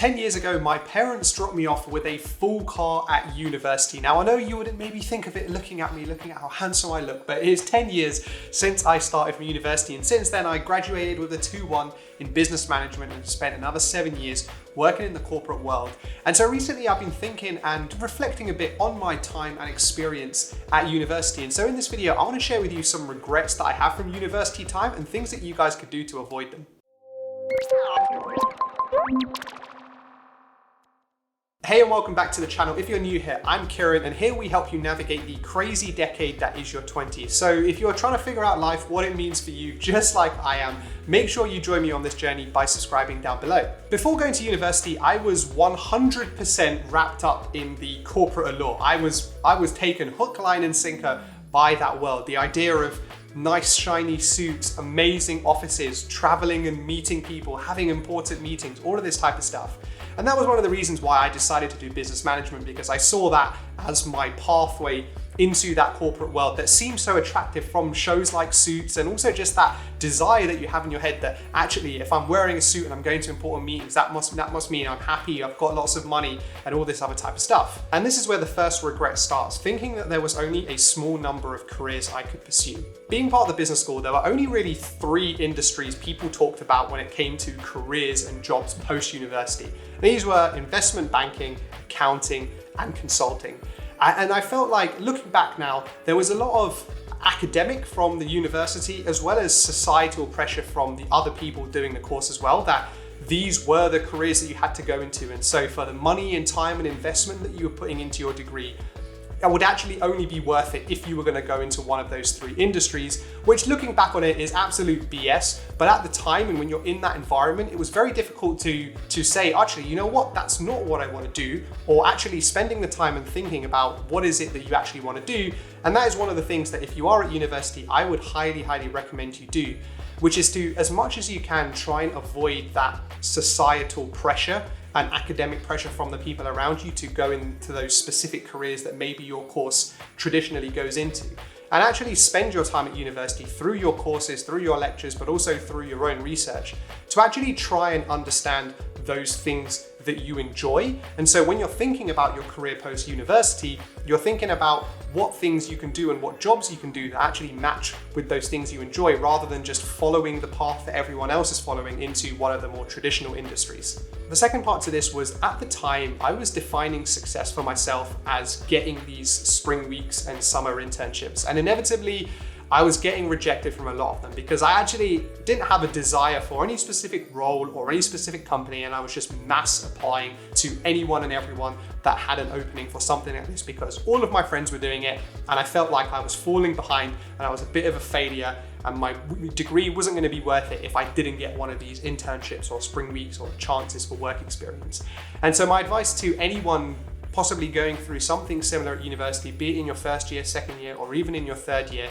10 years ago, my parents dropped me off with a full car at university. Now, I know you wouldn't maybe think of it looking at me, looking at how handsome I look, but it is 10 years since I started from university. And since then, I graduated with a 2-1 in business management and spent another 7 years working in the corporate world. And so recently I've been thinking and reflecting a bit on my time and experience at university. And so in this video, I want to share with you some regrets that I have from university time and things that you guys could do to avoid them. Hey and welcome back to the channel. If you're new here, I'm Kieran, and here we help you navigate the crazy decade that is your 20s. So if you're trying to figure out life, what it means for you, just like I am, make sure you join me on this journey by subscribing down below. Before going to university, I was 100% wrapped up in the corporate allure. I was taken hook, line and sinker by that world. The idea of nice shiny suits, amazing offices, traveling and meeting people, having important meetings, all of this type of stuff. And that was one of the reasons why I decided to do business management, because I saw that as my pathway into that corporate world that seems so attractive from shows like Suits, and also just that desire that you have in your head that actually if I'm wearing a suit and I'm going to important meetings, that must mean I'm happy, I've got lots of money and all this other type of stuff. And this is where the first regret starts, thinking that there was only a small number of careers I could pursue. Being part of the business school, there were only really 3 industries people talked about when it came to careers and jobs post-university. These were investment banking, accounting, and consulting. And I felt like, looking back now, there was a lot of academic from the university as well as societal pressure from the other people doing the course as well, that these were the careers that you had to go into. And so for the money and time and investment that you were putting into your degree, it would actually only be worth it if you were going to go into one of those 3 industries, which looking back on it is absolute BS. But at the time, and when you're in that environment, it was very difficult to say, actually, you know what, that's not what I want to do, or actually spending the time and thinking about what is it that you actually want to do. And that is one of the things that if you are at university, I would highly, highly recommend you do, which is to, as much as you can, try and avoid that societal pressure and academic pressure from the people around you to go into those specific careers that maybe your course traditionally goes into. And actually spend your time at university through your courses, through your lectures, but also through your own research to actually try and understand those things that you enjoy. And so when you're thinking about your career post-university, you're thinking about what things you can do and what jobs you can do that actually match with those things you enjoy, rather than just following the path that everyone else is following into one of the more traditional industries. The second part to this was, at the time, I was defining success for myself as getting these spring weeks and summer internships. And inevitably, I was getting rejected from a lot of them because I actually didn't have a desire for any specific role or any specific company, and I was just mass applying to anyone and everyone that had an opening for something like this because all of my friends were doing it, and I felt like I was falling behind and I was a bit of a failure, and my degree wasn't going to be worth it if I didn't get one of these internships or spring weeks or chances for work experience. And so my advice to anyone possibly going through something similar at university, be it in your first year, second year, or even in your third year,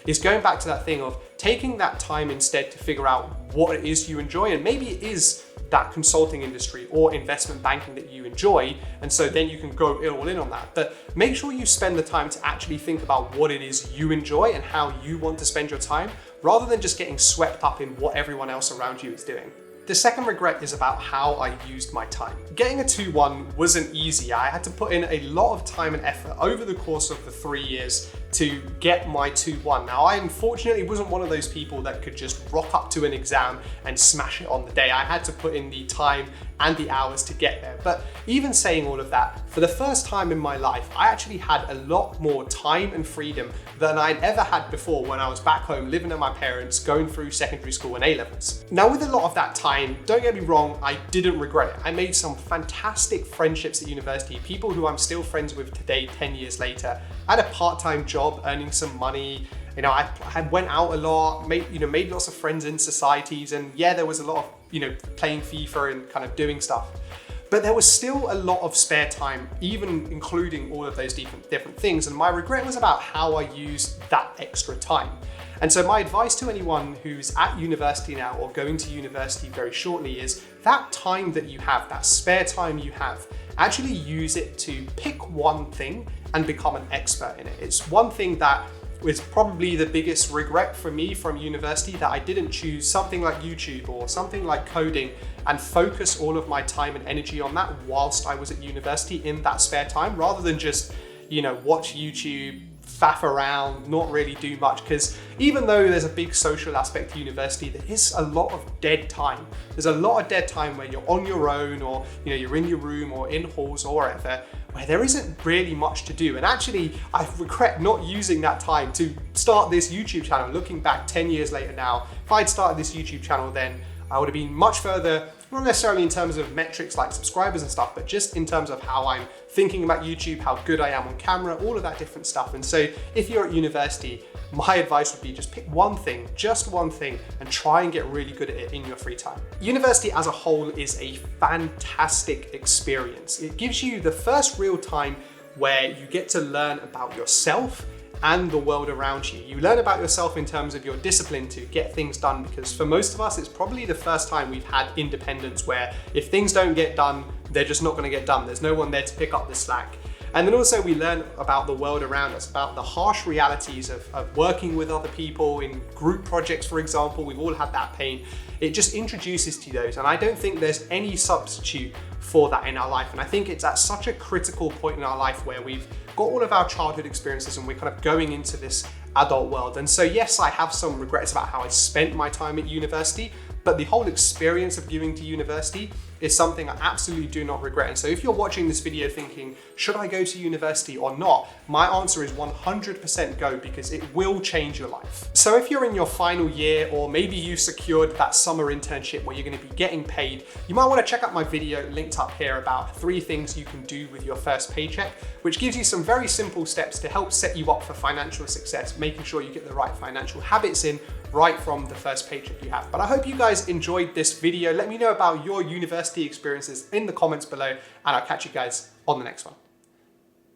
is going back to that thing of taking that time instead to figure out what it is you enjoy. And maybe it is that consulting industry or investment banking that you enjoy, and so then you can go all in on that. But make sure you spend the time to actually think about what it is you enjoy and how you want to spend your time, rather than just getting swept up in what everyone else around you is doing. The second regret is about how I used my time. Getting a 2-1 wasn't easy. I had to put in a lot of time and effort over the course of the 3 years to get my 2-1. Now, I unfortunately wasn't one of those people that could just rock up to an exam and smash it on the day. I had to put in the time and the hours to get there. But even saying all of that, for the first time in my life, I actually had a lot more time and freedom than I'd ever had before when I was back home living with my parents, going through secondary school and A-levels. Now, with a lot of that time, don't get me wrong, I didn't regret it. I made some fantastic friendships at university, people who I'm still friends with today, 10 years later. I had a part-time job earning some money. You know, I went out a lot, made lots of friends in societies, and yeah, there was a lot of, playing FIFA and kind of doing stuff. But there was still a lot of spare time, even including all of those different things. And my regret was about how I used that extra time. And so my advice to anyone who's at university now or going to university very shortly is that time that you have, that spare time you have, actually use it to pick one thing and become an expert in it. It's one thing that was probably the biggest regret for me from university, that I didn't choose something like YouTube or something like coding and focus all of my time and energy on that whilst I was at university in that spare time, rather than just, watch YouTube, faff around, not really do much. Because even though there's a big social aspect to university, there is a lot of dead time. There's a lot of dead time where you're on your own, or you're in your room or in halls or wherever, where there isn't really much to do. And actually, I regret not using that time to start this YouTube channel. Looking back 10 years later now, if I'd started this YouTube channel then, I would have been much further, not necessarily in terms of metrics like subscribers and stuff, but just in terms of how I'm thinking about YouTube, how good I am on camera, all of that different stuff. And so if you're at university, my advice would be just pick one thing, just one thing, and try and get really good at it in your free time. University as a whole is a fantastic experience. It gives you the first real time where you get to learn about yourself and the world around you. You learn about yourself in terms of your discipline to get things done, because for most of us, it's probably the first time we've had independence where if things don't get done, they're just not gonna get done. There's no one there to pick up the slack. And then also we learn about the world around us, about the harsh realities of working with other people in group projects, for example. We've all had that pain. It just introduces to those. And I don't think there's any substitute for that in our life. And I think it's at such a critical point in our life where we've got all of our childhood experiences and we're kind of going into this adult world. And so yes, I have some regrets about how I spent my time at university, but the whole experience of going to university is something I absolutely do not regret. And so if you're watching this video thinking, should I go to university or not? My answer is 100% go, because it will change your life. So if you're in your final year, or maybe you secured that summer internship where you're gonna be getting paid, you might wanna check out my video linked up here about 3 things you can do with your first paycheck, which gives you some very simple steps to help set you up for financial success, making sure you get the right financial habits in right from the first paycheck you have. But I hope you guys enjoyed this video. Let me know about your university experiences in the comments below, and I'll catch you guys on the next one.